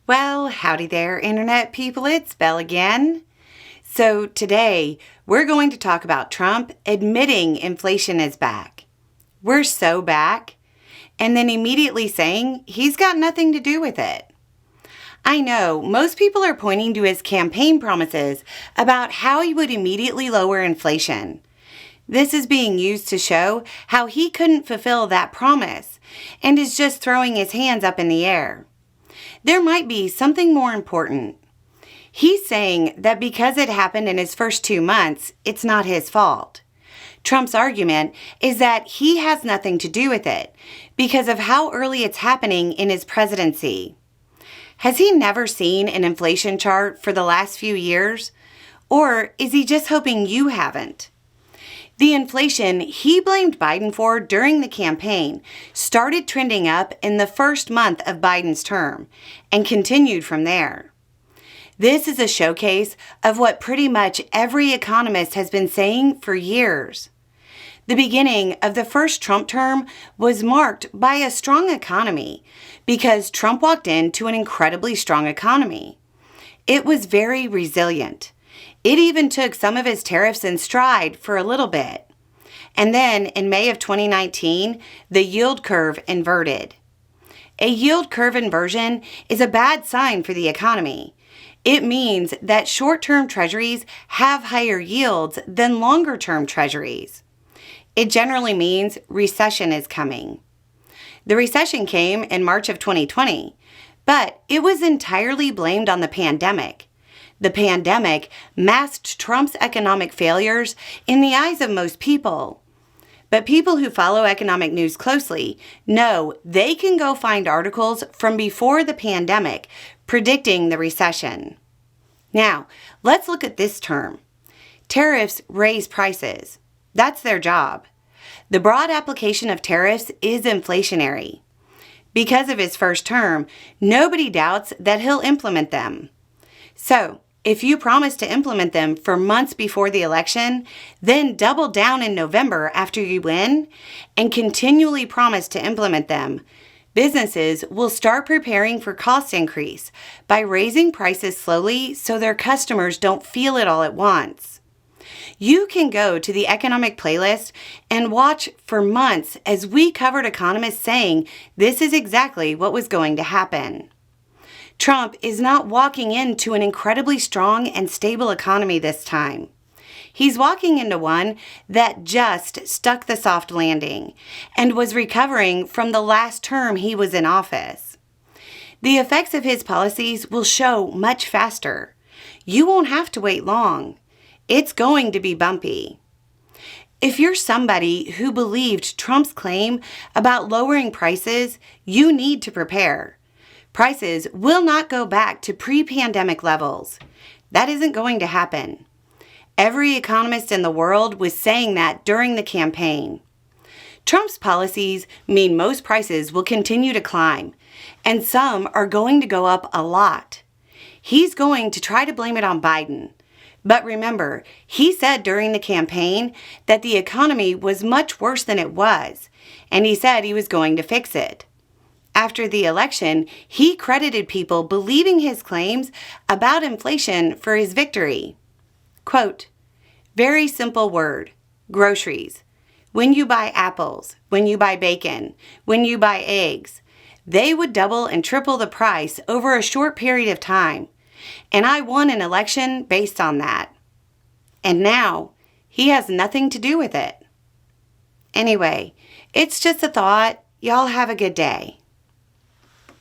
Well, howdy there, Internet people. It's Belle again. So today, we're going to talk about Trump admitting inflation is back. We're so back. And then immediately saying he's got nothing to do with it. I know, most people are pointing to his campaign promises about how he would immediately lower inflation. This is being used to show how he couldn't fulfill that promise and is just throwing his hands up in the air. There might be something more important. He's saying that because it happened in his first 2 months, it's not his fault. Trump's argument is that he has nothing to do with it because of how early it's happening in his presidency. Has he never seen an inflation chart for the last few years? Or is he just hoping you haven't? The inflation he blamed Biden for during the campaign started trending up in the first month of Biden's term and continued from there. This is a showcase of what pretty much every economist has been saying for years. The beginning of the first Trump term was marked by a strong economy because Trump walked into an incredibly strong economy. It was very resilient. It even took some of his tariffs in stride for a little bit. And then in May of 2019, the yield curve inverted. A yield curve inversion is a bad sign for the economy. It means that short-term treasuries have higher yields than longer-term treasuries. It generally means recession is coming. The recession came in March of 2020, but it was entirely blamed on the pandemic. The pandemic masked Trump's economic failures in the eyes of most people. But people who follow economic news closely know they can go find articles from before the pandemic predicting the recession. Now, let's look at this term. Tariffs raise prices. That's their job. The broad application of tariffs is inflationary. Because of his first term, nobody doubts that he'll implement them. So, if you promise to implement them for months before the election, then double down in November after you win, and continually promise to implement them, businesses will start preparing for cost increase by raising prices slowly so their customers don't feel it all at once. You can go to the economic playlist and watch for months as we covered economists saying this is exactly what was going to happen. Trump is not walking into an incredibly strong and stable economy this time. He's walking into one that just stuck the soft landing and was recovering from the last term he was in office. The effects of his policies will show much faster. You won't have to wait long. It's going to be bumpy. If you're somebody who believed Trump's claim about lowering prices, you need to prepare. Prices will not go back to pre-pandemic levels. That isn't going to happen. Every economist in the world was saying that during the campaign. Trump's policies mean most prices will continue to climb, and some are going to go up a lot. He's going to try to blame it on Biden. But remember, he said during the campaign that the economy was much worse than it was, and he said he was going to fix it. After the election, he credited people believing his claims about inflation for his victory. Quote, very simple word, groceries. When you buy apples, when you buy bacon, when you buy eggs, they would double and triple the price over a short period of time. And I won an election based on that. And now, he has nothing to do with it. Anyway, it's just a thought. Y'all have a good day.